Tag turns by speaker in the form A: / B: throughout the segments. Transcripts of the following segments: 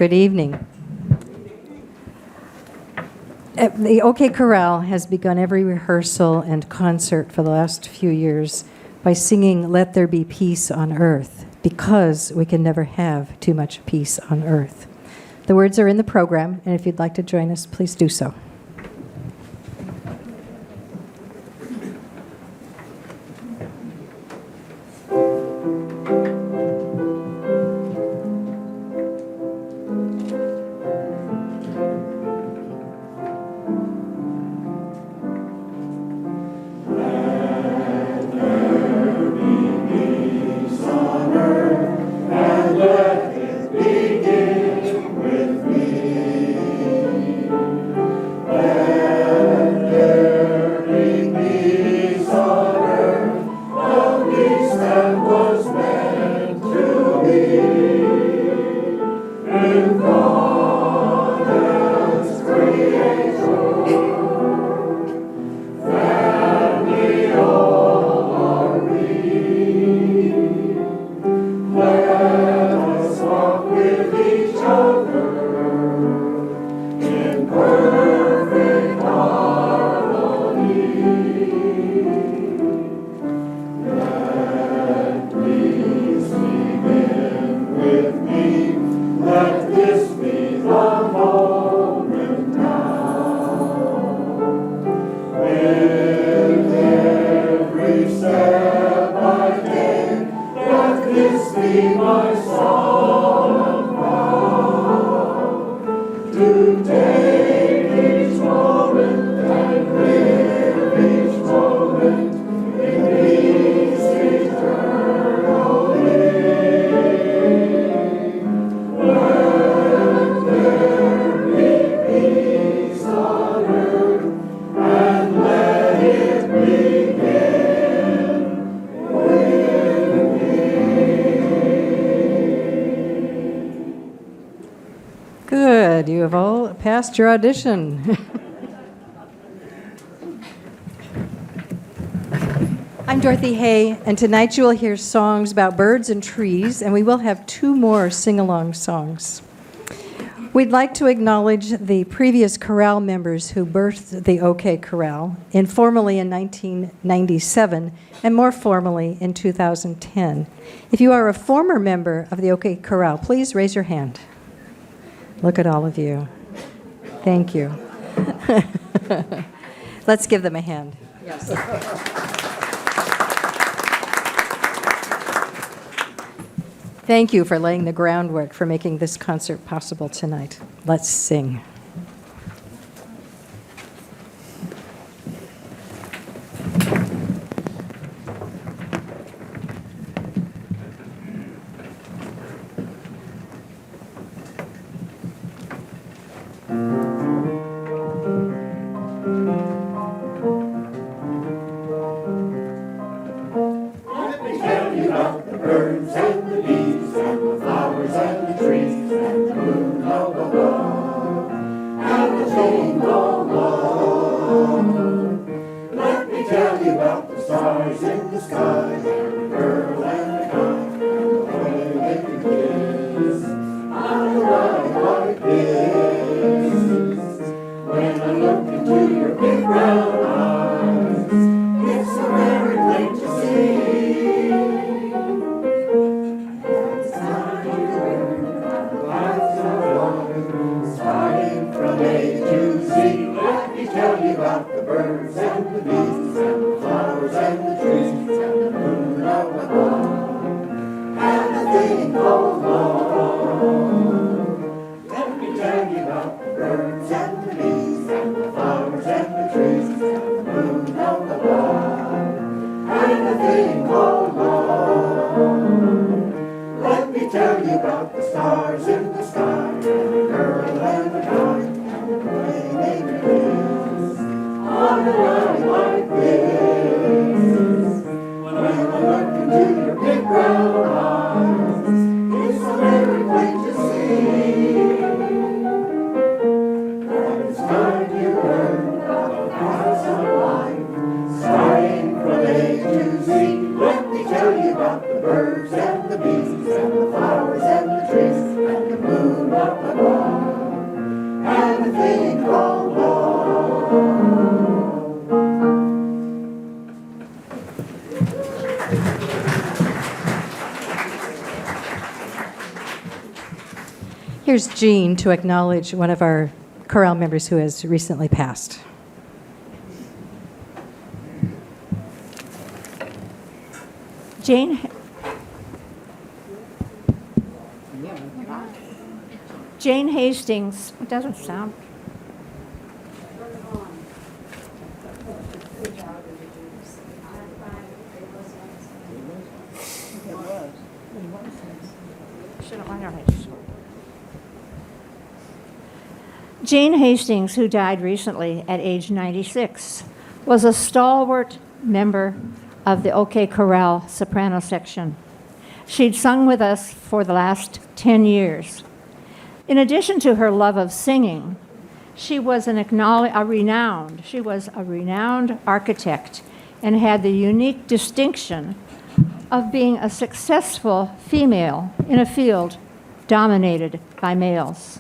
A: Good evening. The OK Chorale has begun every rehearsal and concert for the last few years by singing "Let There Be Peace on Earth," because we can never have too much peace on earth. The words are in the program, and if you'd like to join us, please do so. Good. You have all passed your audition. I'm Dorothy Hay, and tonight you will hear songs about birds and trees, and we will have 2 more sing-along songs. We'd like to acknowledge the previous chorale members who birthed the OK Chorale, informally in 1997 and more formally in 2010. If you are a former member of the OK Chorale, please raise your hand. Look at all of you. Thank you. Let's give them a hand. Yes. Thank you for laying the groundwork for making this concert possible tonight. Let's sing.
B: about the birds and the bees and the flowers and the trees and the moon up above.
A: Here's Jean to acknowledge one of our chorale members who has recently passed.
B: Jane Hastings, it doesn't sound. Jane Hastings, who died recently at age 96, was a stalwart member of the OK Chorale soprano section. She'd sung with us for the last 10 years. In addition to her love of singing, she was a renowned architect and had the unique distinction of being a successful female in a field dominated by males.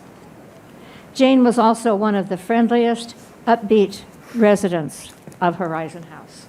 B: Jane was also one of the friendliest, upbeat residents of Horizon House.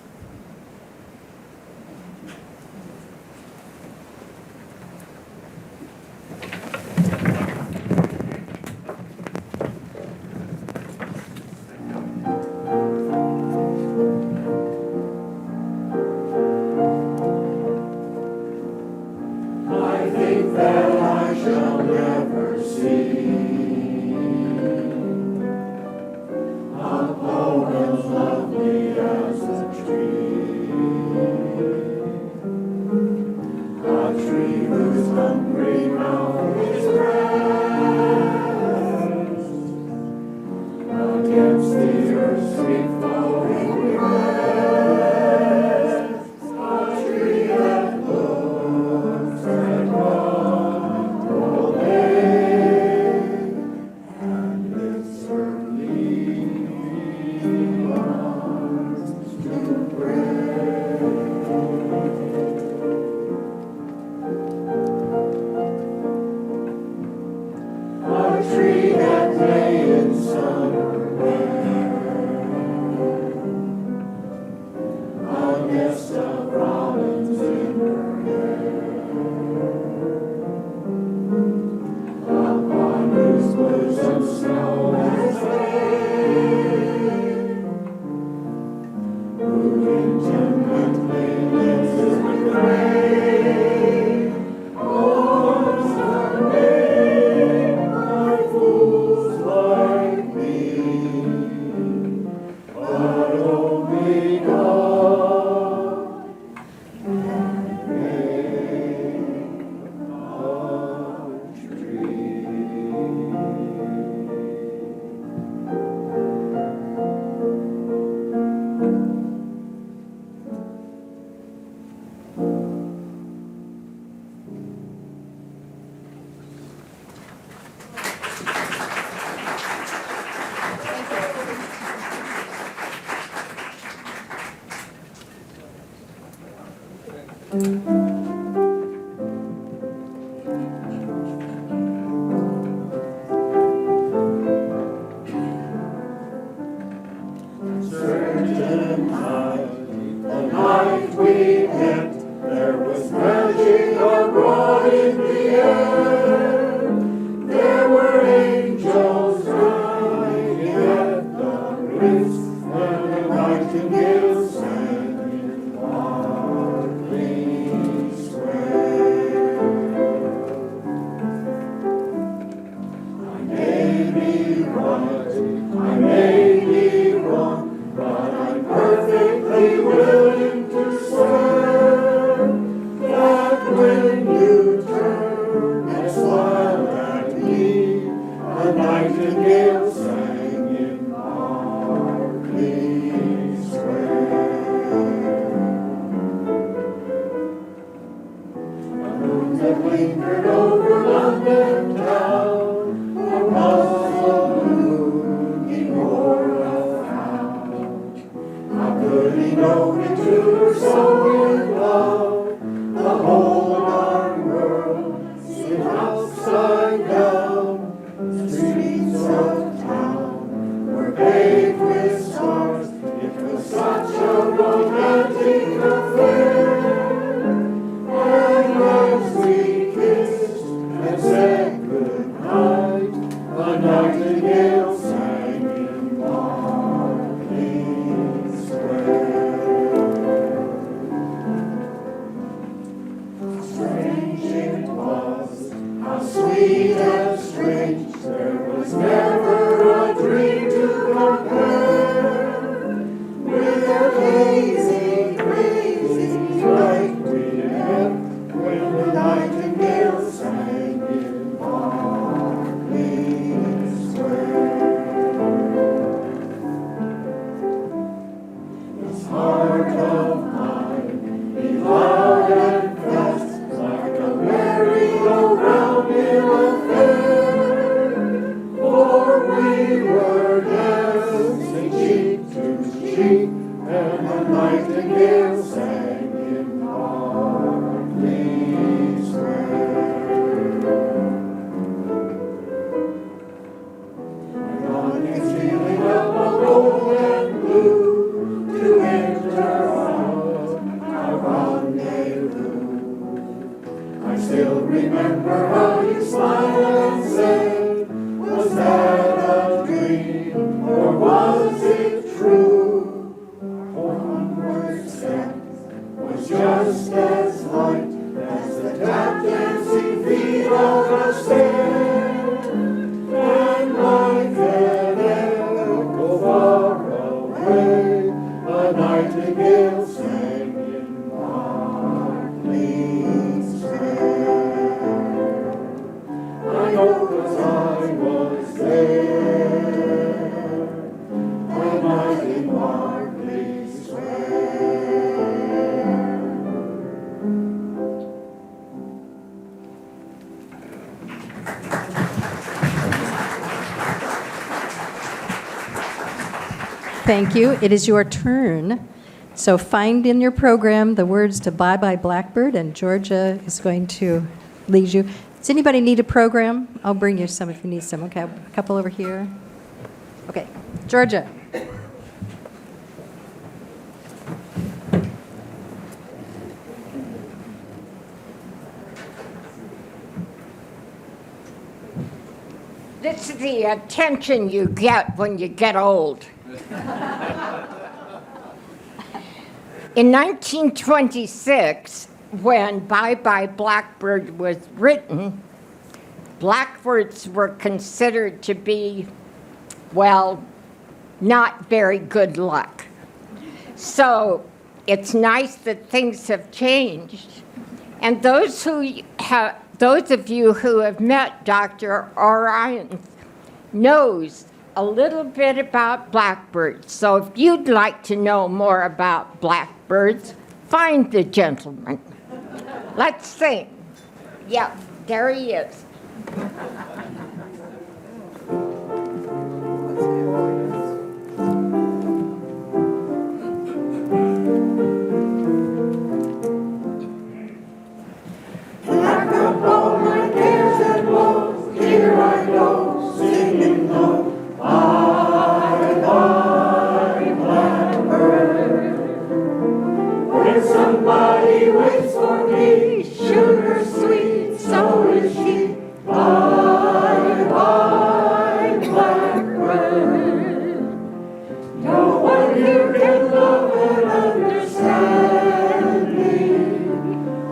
C: And as we kissed and said goodnight. nightingale sang in Berkeley Square. And on its feeling up a gold and blue to enter our rendezvous. I still remember how you smiled and said, was that a dream or was it true? Our homeward step was just as light as the tap dancing feet of a stair, and like an echo far away, a nightingale sang in Berkeley Square. I know 'cause I was there that night in Berkeley Square.
A: Thank you. It is your turn. So find in your program the words to Bye Bye Blackbird, and Georgia is going to lead you. Does anybody need a program? I'll bring you some if you need some. Okay, a couple over here. Okay, Georgia.
D: This is the attention you get when you get old. In 1926, when Bye Bye Blackbird was written, blackbirds were considered to be, well, not very good luck. So it's nice that things have changed. And those of you who have met Dr. Orion knows a little bit about blackbirds. So if you'd like to know more about blackbirds, find the gentleman. Let's sing. Yeah, there he is.
C: Pack up all my cares and woes, here I go, singing low. Bye, bye, blackbird. When somebody waits for me, sugar sweet, so is she. Bye, bye, blackbird. No one here can love and understand me.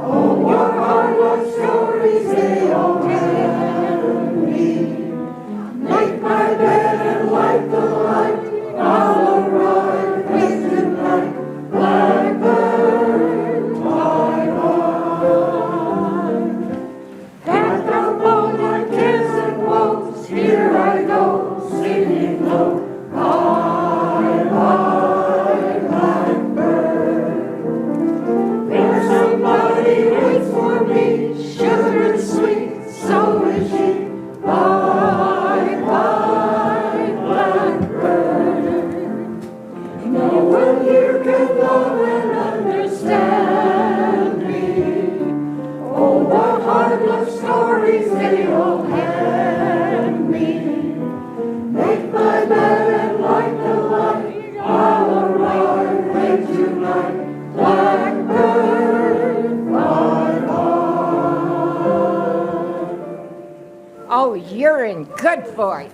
C: Oh, what are what stories they all tell me. Make my bed and light the light. I'll arrive with tonight. Blackbird, bye bye. Pack up all my cares and woes. Here I go, singing low. Bye bye, blackbird. There's somebody waits for me, sugar and sweet, so is she. Bye, bye, blackbird. No one here can love and understand me. Oh, what heartless stories they all hand me. Make my bed and light the light. I'll arrive late tonight. Blackbird, bye bye.
D: Oh, you're in good voice.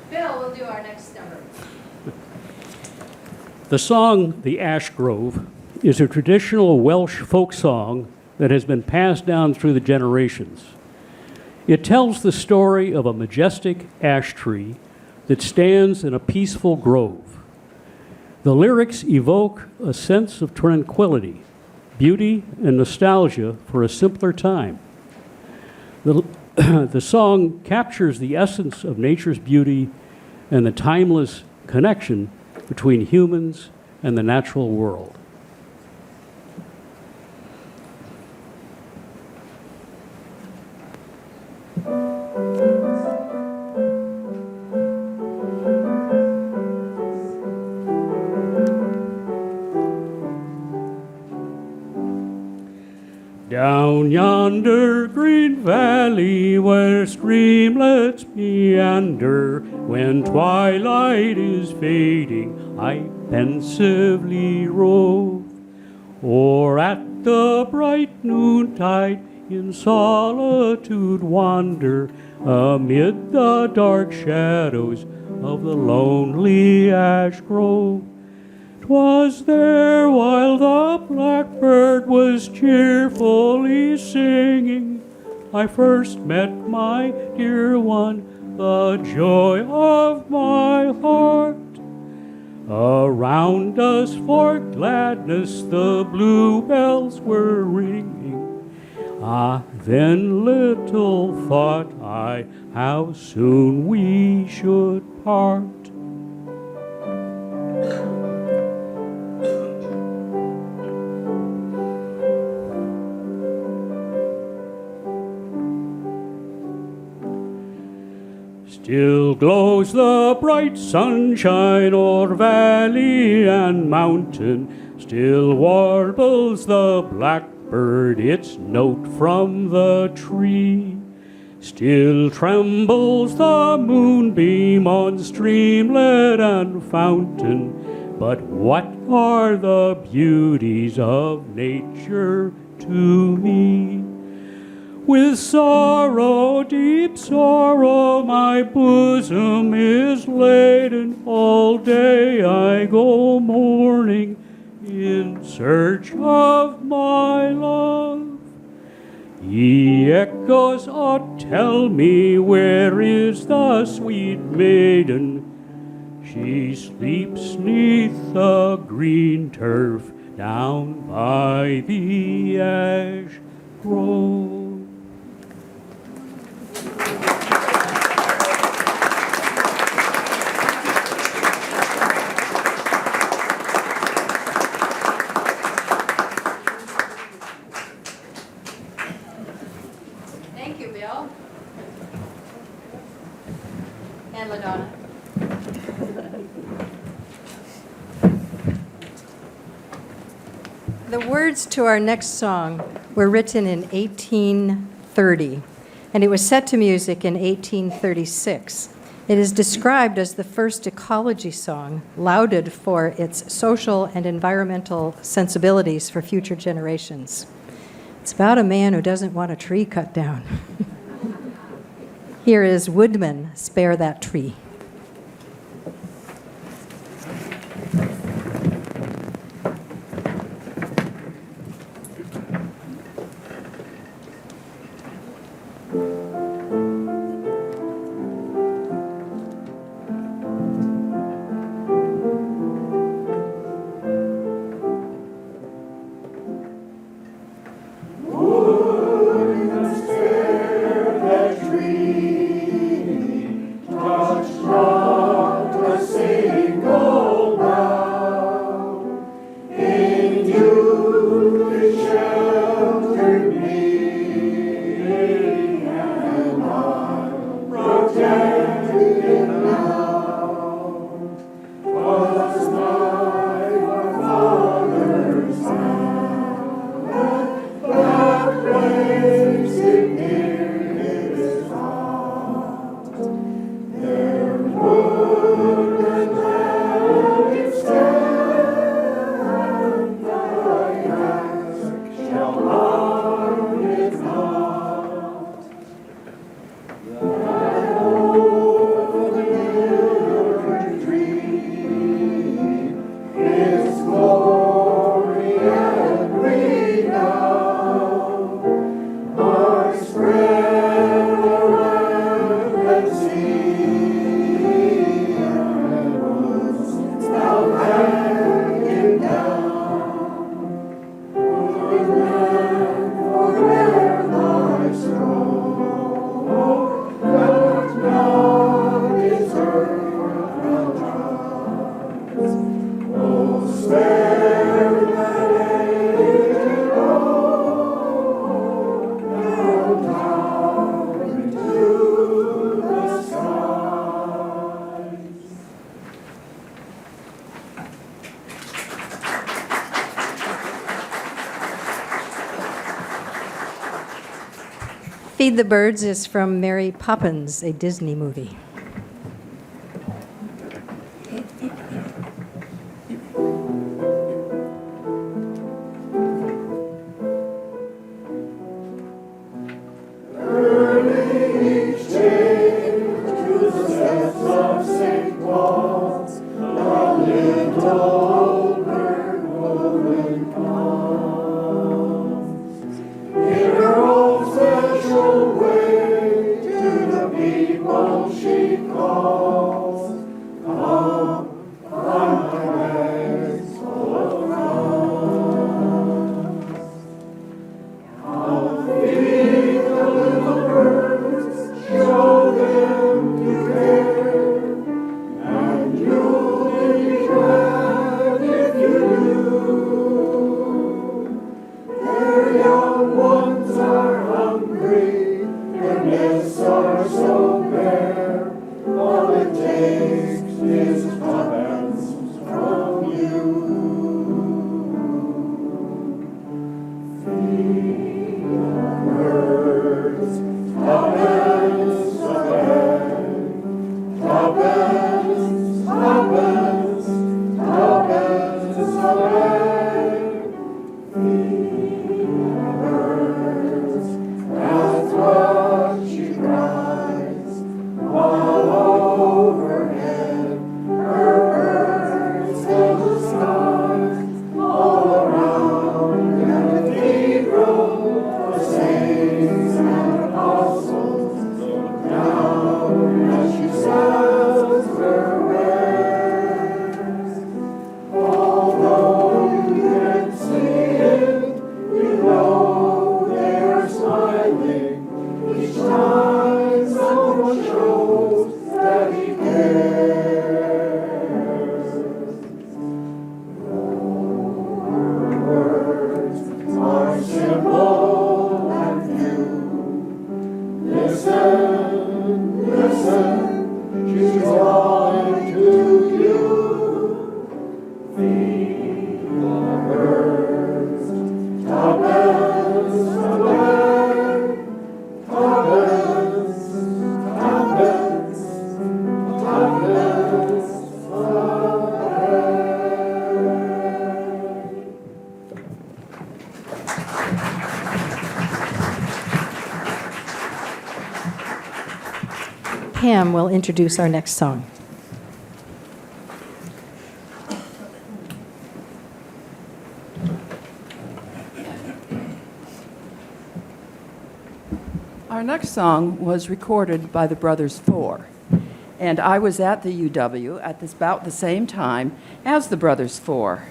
A: Bill will do our next number.
E: The song, The Ash Grove, is a traditional Welsh folk song that has been passed down through the generations. It tells the story of a majestic ash tree that stands in a peaceful grove. The lyrics evoke a sense of tranquility, beauty, and nostalgia for a simpler time. The song captures the essence of nature's beauty and the timeless connection between humans and the natural world. Down yonder green valley where streamlets meander, when twilight is fading, I pensively rove. Or at the bright noontide in solitude wander, amid the dark shadows of the lonely ash grove. 'Twas there while the blackbird was cheerfully singing, I first met my dear one, the joy of my heart. Around us for gladness the bluebells were ringing. Ah, then little thought I how soon we should part. Still glows the bright sunshine o'er valley and mountain, still warbles the blackbird its note from the tree. Still trembles the moonbeam on streamlet and fountain, but what are the beauties of nature to me? With sorrow, deep sorrow, my bosom is laden. All day I go mourning in search of my love. Ye echoes, oh, tell me, where is the sweet maiden? She sleeps 'neath the green turf down by the ash grove.
A: Thank you, Bill. And LaDonna. The words to our next song were written in 1830, and it was set to music in 1836. It is described as the first ecology song, lauded for its social and environmental sensibilities for future generations. It's about a man who doesn't want a tree cut down. Here is Woodman, Spare That Tree.
C: Touch
A: Feed the Birds is from Mary Poppins, a Disney movie. Pam will introduce our next song.
F: Our next song was recorded by the Brothers Four, and I was at the UW at about the same time as the Brothers Four.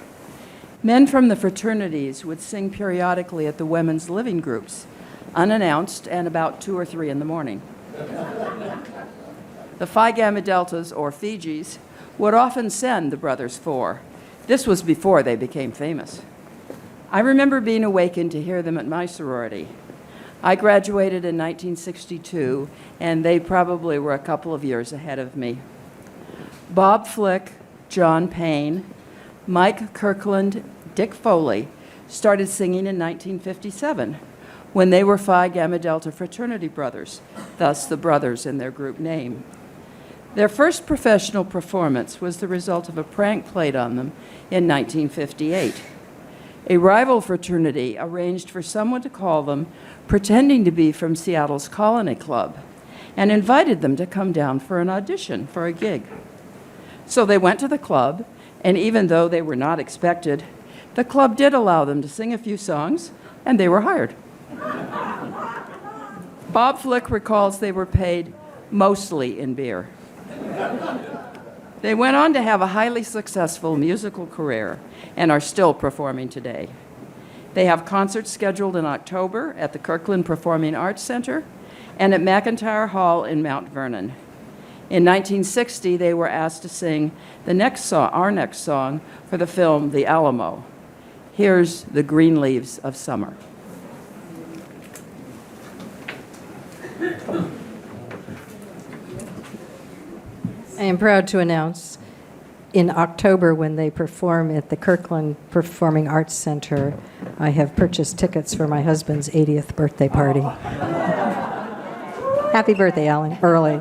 F: Men from the fraternities would sing periodically at the women's living groups, unannounced and about 2 or 3 in the morning. The Phi Gamma Deltas, or Fijis, would often send the Brothers Four. This was before they became famous. I remember being awakened to hear them at my sorority. I graduated in 1962, and they probably were a couple of years ahead of me. Bob Flick, John Payne, Mike Kirkland, Dick Foley started singing in 1957 when they were Phi Gamma Delta fraternity brothers, thus the brothers in their group name. Their first professional performance was the result of a prank played on them in 1958. A rival fraternity arranged for someone to call them pretending to be from Seattle's Colony Club and invited them to come down for an audition for a gig. So they went to the club, and even though they were not expected, the club did allow them to sing a few songs, and they were hired. Bob Flick recalls they were paid mostly in beer. They went on to have a highly successful musical career and are still performing today. They have concerts scheduled in October at the Kirkland Performing Arts Center and at McIntyre Hall in Mount Vernon. In 1960, they were asked to sing our next song for the film The Alamo. Here's The Green Leaves of Summer.
A: I am proud to announce in October, when they perform at the Kirkland Performing Arts Center, I have purchased tickets for my husband's 80th birthday party. Happy birthday, Alan, early.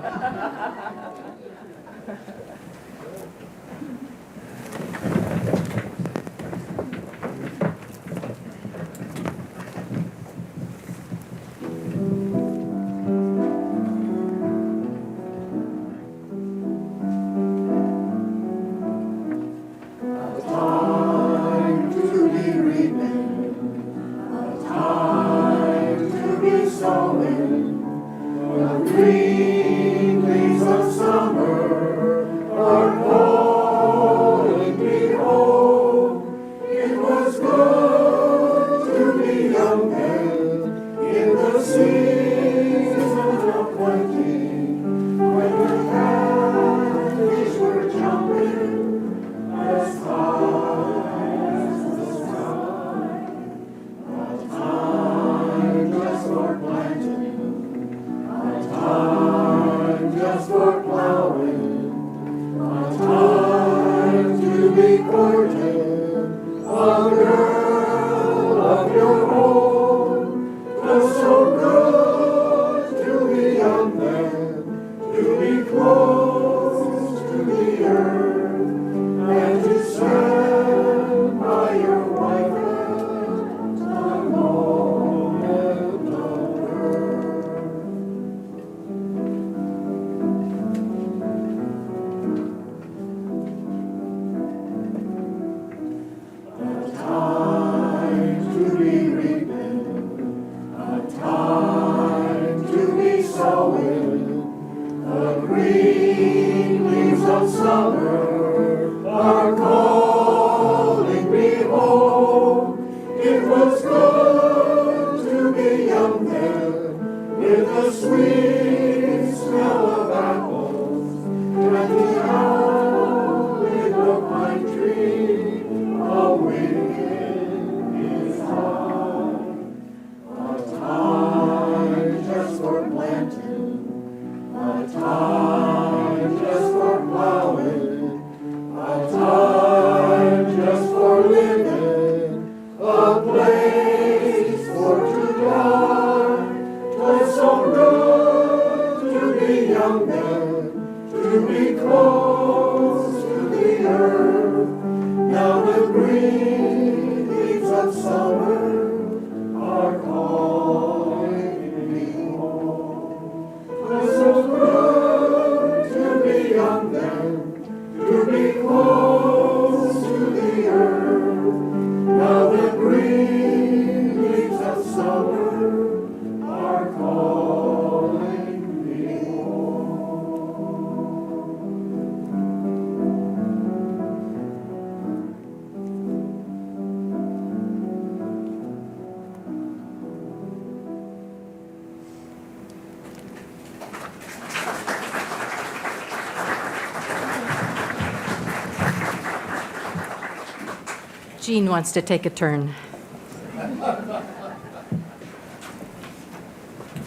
A: Jean wants to take a turn.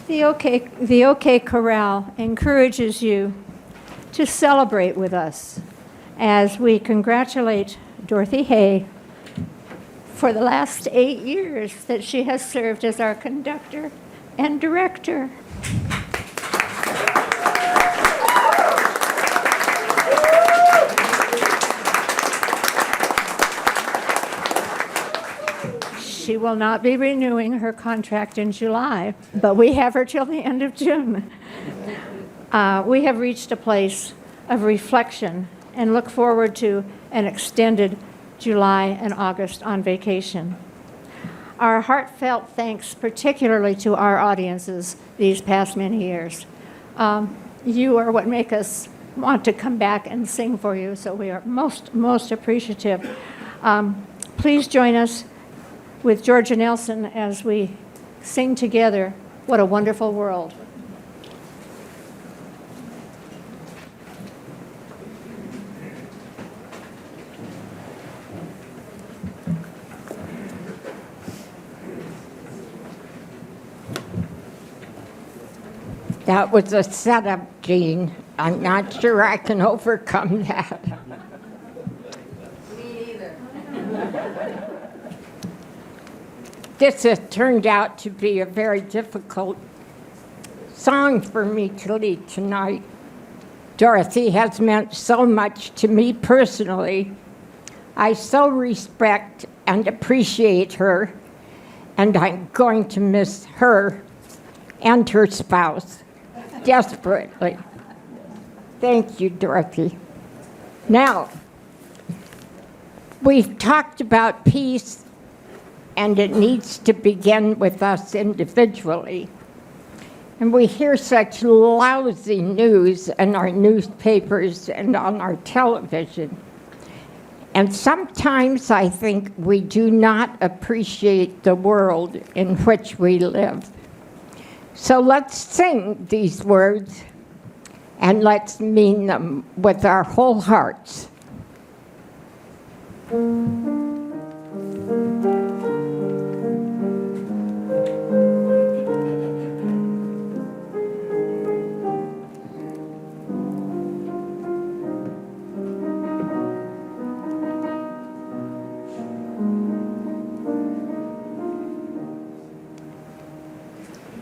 B: The OK Chorale encourages you to celebrate with us as we congratulate Dorothy Hay for the last 8 years that she has served as our conductor and director. She will not be renewing her contract in July, but we have her till the end of June. We have reached a place of reflection and look forward to an extended July and August on vacation. Our heartfelt thanks particularly to our audiences these past many years. You are what make us want to come back and sing for you, so we are most appreciative. Please join us with Georgia Nelson as we sing together, What a Wonderful World.
D: That was a setup, Jean. I'm not sure I can overcome that.
A: Me either.
D: This has turned out to be a very difficult song for me to lead tonight. Dorothy has meant so much to me personally. I so respect and appreciate her, and I'm going to miss her and her spouse desperately. Thank you, Dorothy. Now, we've talked about peace, and it needs to begin with us individually. And we hear such lousy news in our newspapers and on our television. And sometimes I think we do not appreciate the world in which we live. So let's sing these words, and let's mean them with our whole hearts.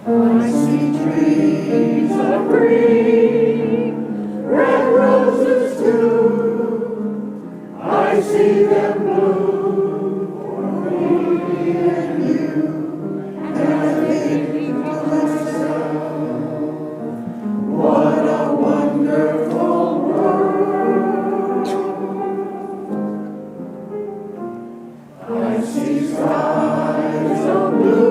C: I see trees of green, red roses too. I see them bloom for me and you. And I think to myself, what a wonderful world. I see skies of blue.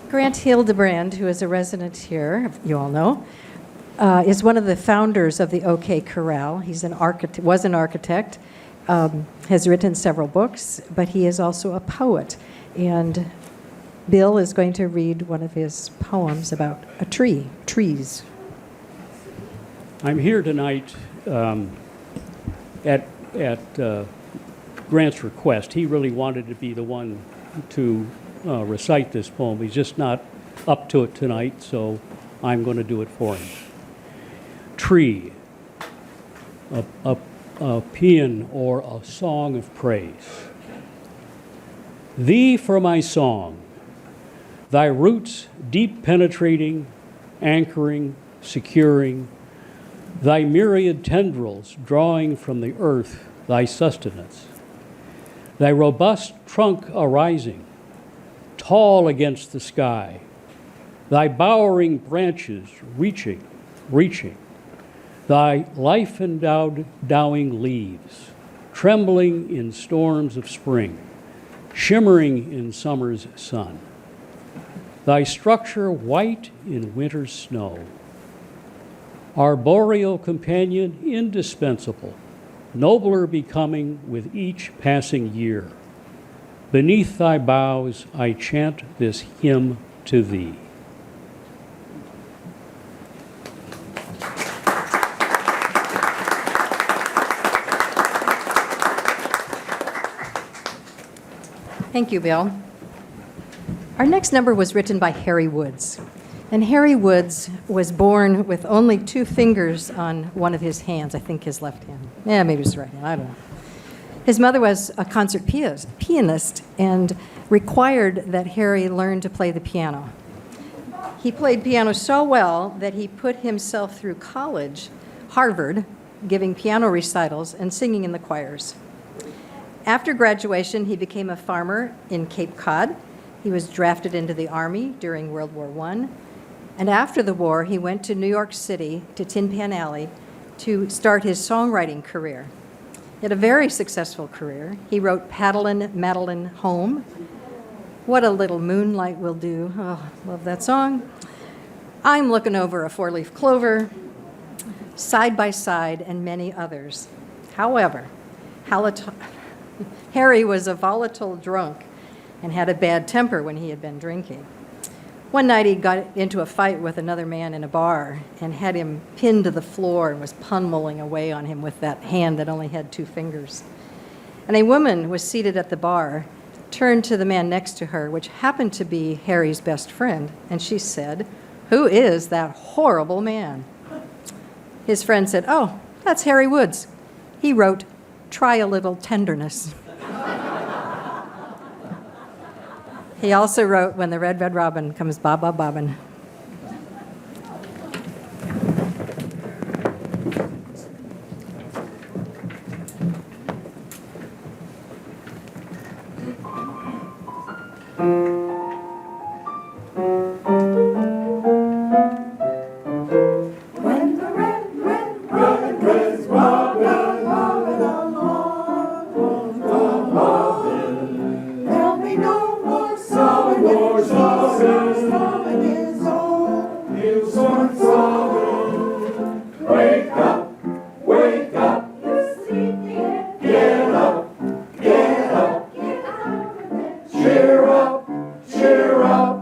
A: Grant Hildebrand, who is a resident here, you all know, is one of the founders of the OK Corral. He's an architect, was an architect, has written several books, but he is also a poet. And Bill is going to read one of his poems about a tree, trees.
E: I'm here tonight at Grant's request. He really wanted to be the one to recite this poem. He's just not up to it tonight, so I'm going to do it for him. Tree, a paean or a song of praise. Thee for my song, thy roots deep penetrating, anchoring, securing, thy myriad tendrils drawing from the earth thy sustenance, thy robust trunk arising, tall against the sky, thy bowering branches reaching, thy life-endowing leaves, trembling in storms of spring, shimmering in summer's sun, thy structure white in winter's snow, arboreal companion indispensable, nobler becoming with each passing year. Beneath thy boughs I chant this hymn to thee.
A: Thank you, Bill. Our next number was written by Harry Woods. And Harry Woods was born with only 2 fingers on one of his hands, I think his left hand. Yeah, maybe it's right hand, I don't know. His mother was a concert pianist and required that Harry learn to play the piano. He played piano so well that he put himself through college, Harvard, giving piano recitals and singing in the choirs. After graduation, he became a farmer in Cape Cod. He was drafted into the Army during World War I. And after the war, he went to New York City, to Tin Pan Alley, to start his songwriting career. He had a very successful career. He wrote Paddlin' Madeline Home, What a Little Moonlight Will Do. Oh, love that song. I'm Looking Over a Four-Leaf Clover, Side by Side, and many others. However, Harry was a volatile drunk and had a bad temper when he had been drinking. One night he got into a fight with another man in a bar and had him pinned to the floor and was pummeling away on him with that hand that only had 2 fingers. And a woman was seated at the bar, turned to the man next to her, which happened to be Harry's best friend, and she said, "Who is that horrible man?" His friend said, "Oh, that's Harry Woods. He wrote, 'Try a Little Tenderness.'" He also wrote, "When the Red, Red Robin Comes Bob-Bob-Bobbin'."
C: When the red, red robin is robin, robin along, there'll be no more sobbing, sobbing is all. He'll start sobbing. Wake up, wake up, you sleepyhead. Get up, get up, get out of bed. Cheer up, cheer up.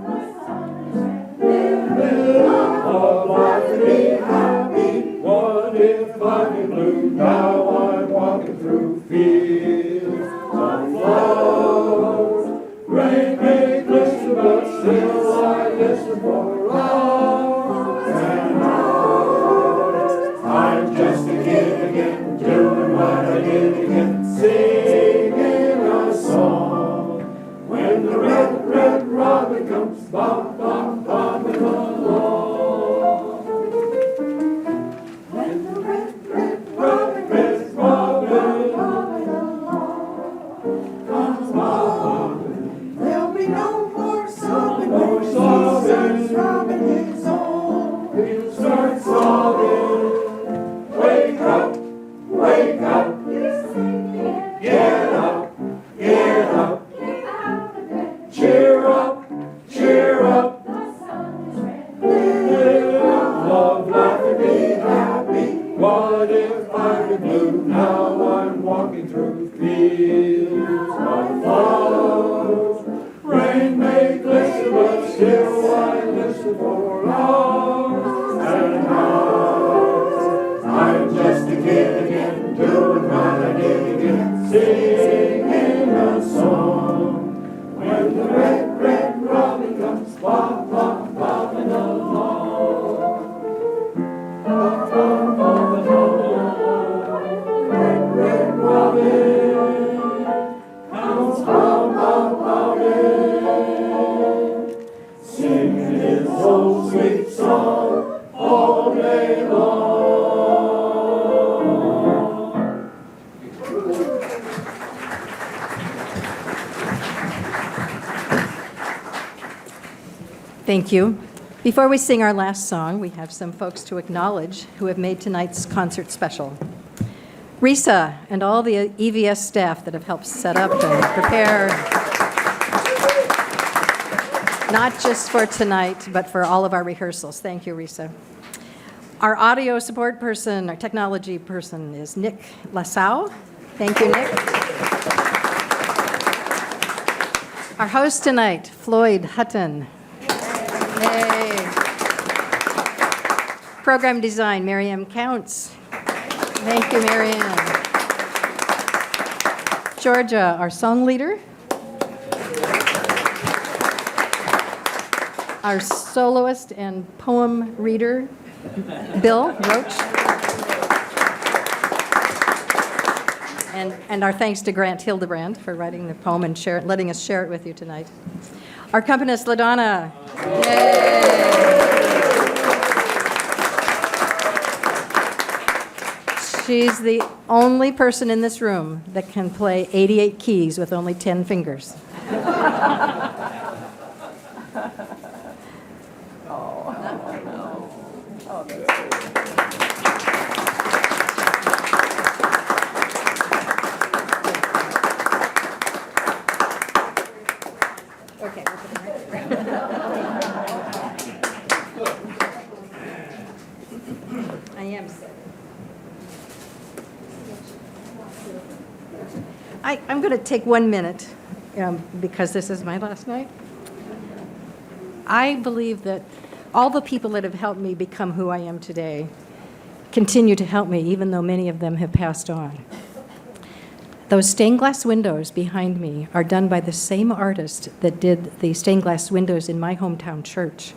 C: Of life and be happy. What if I'm blue? Now I'm walking through fields of flowers. Rain may glisten, but still I listen for hours and hours. I'm just a kid again, doing what I did again, singing a song. When the red, red robin comes bob, bob, bobbing along. When the red, red robin, red robin, bobbing along, comes bobbing, there'll be no more sobbing, more sobbing. Robin is on. He'll start sobbing. Wake up, wake up, you sleepyhead. Get up, get up, get out of bed. Cheer up, cheer up. The sun is red. Live, love, laugh, and be happy. What if I'm blue? Now I'm walking through fields of flowers. Rain may glisten, but still I listen for hours and hours. I'm just a kid again, doing what I did again, singing a song. When the red, red robin comes bob, bob, bobbing along. Bob, bob, bobbing along. Red, red robin comes bob, bob, bobbing, singing his old sweet song all day long.
A: Thank you. Before we sing our last song, we have some folks to acknowledge who have made tonight's concert special. Risa and all the EVS staff that have helped set up and prepare, not just for tonight, but for all of our rehearsals. Thank you, Risa. Our audio support person, our technology person is Nick Lasau. Thank you, Nick. Our host tonight, Floyd Hutton. Yay. Program design, Mary Ann Counts. Thank you, Mary Ann. Georgia, our song leader. Our soloist and poem reader, Bill Roach. And our thanks to Grant Hildebrand for writing the poem and letting us share it with you tonight. Our accompanist, LaDonna. Yay! She's the only person in this room that can play 88 keys with only 10 fingers. Okay, we'll put it right there. I am sick. I'm going to take 1 minute because this is my last night. I believe that all the people that have helped me become who I am today continue to help me, even though many of them have passed on. Those stained glass windows behind me are done by the same artist that did the stained glass windows in my hometown church,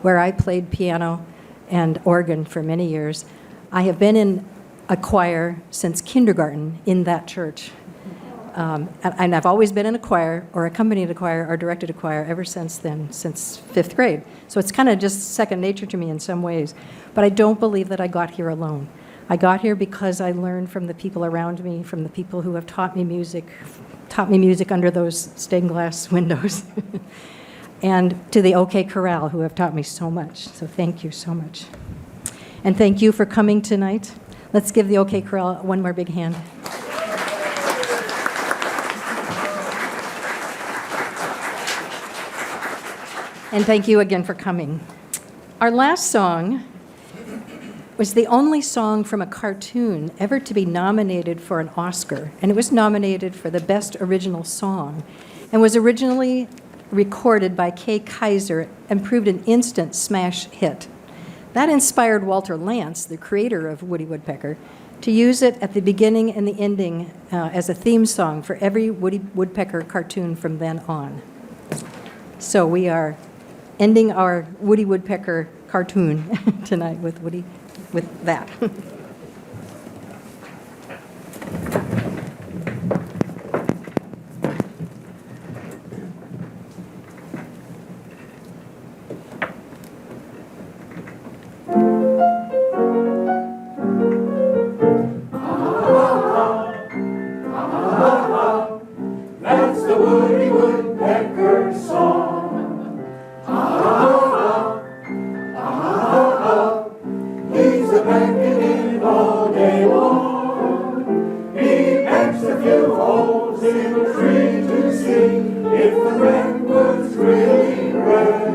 A: where I played piano and organ for many years. I have been in a choir since kindergarten in that church. And I've always been in a choir or accompanied a choir or directed a choir ever since then, since 5th grade. So it's kind of just second nature to me in some ways. But I don't believe that I got here alone. I got here because I learned from the people around me, from the people who have taught me music under those stained glass windows, and to the OK Chorale, who have taught me so much. So thank you so much. And thank you for coming tonight. Let's give the OK Chorale one more big hand. And thank you again for coming. Our last song was the only song from a cartoon ever to be nominated for an Oscar, and it was nominated for the Best Original Song, and was originally recorded by Kay Kaiser and proved an instant smash hit. That inspired Walter Lantz, the creator of Woody Woodpecker, to use it at the beginning and the ending as a theme song for every Woody Woodpecker cartoon from then on. So we are ending our Woody Woodpecker cartoon tonight with that.
C: That's the Woody Woodpecker song. He's a beckoning all day long. He pecks a few holes in the tree to see if the redwood's really red.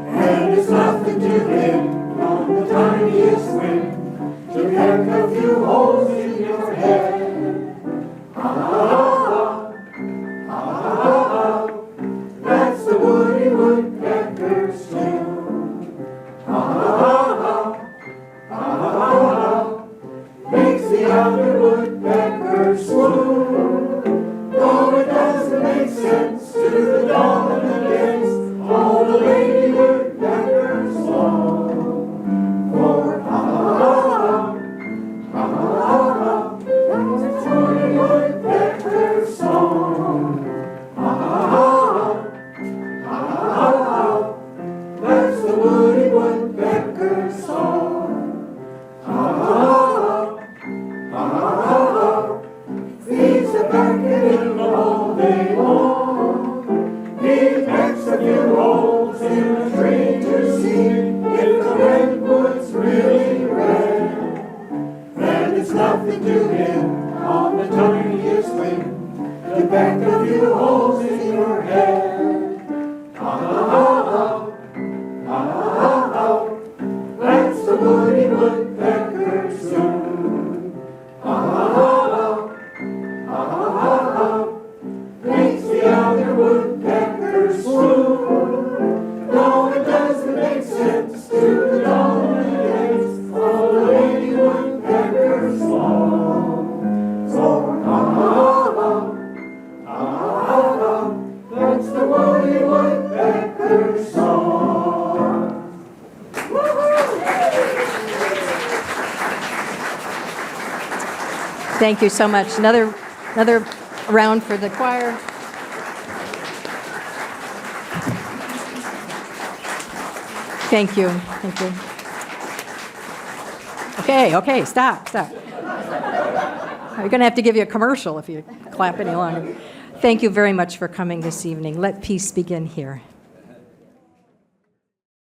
C: And it's nothing to him on the tiniest wind to peck a few holes in your head. That's the Woody Woodpecker's tune. Makes the other woodpeckers swoon. Though it doesn't make sense to the dog and against all the lady woodpeckers song. For that's the Woody Woodpecker's song. That's the Woody Woodpecker's song. He's a beckoning all day long. He pecks a few holes in a tree to see if the redwood's really red. And it's nothing to him on the tiniest wing to peck a few holes in your head. That's the Woody Woodpecker's tune. Makes the other woodpeckers swoon. No, it doesn't.
A: Thank you so much. Another round for the choir. Thank you. Thank you. Okay, stop. We're going to have to give you a commercial if you clap any longer. Thank you very much for coming this evening. Let peace begin here.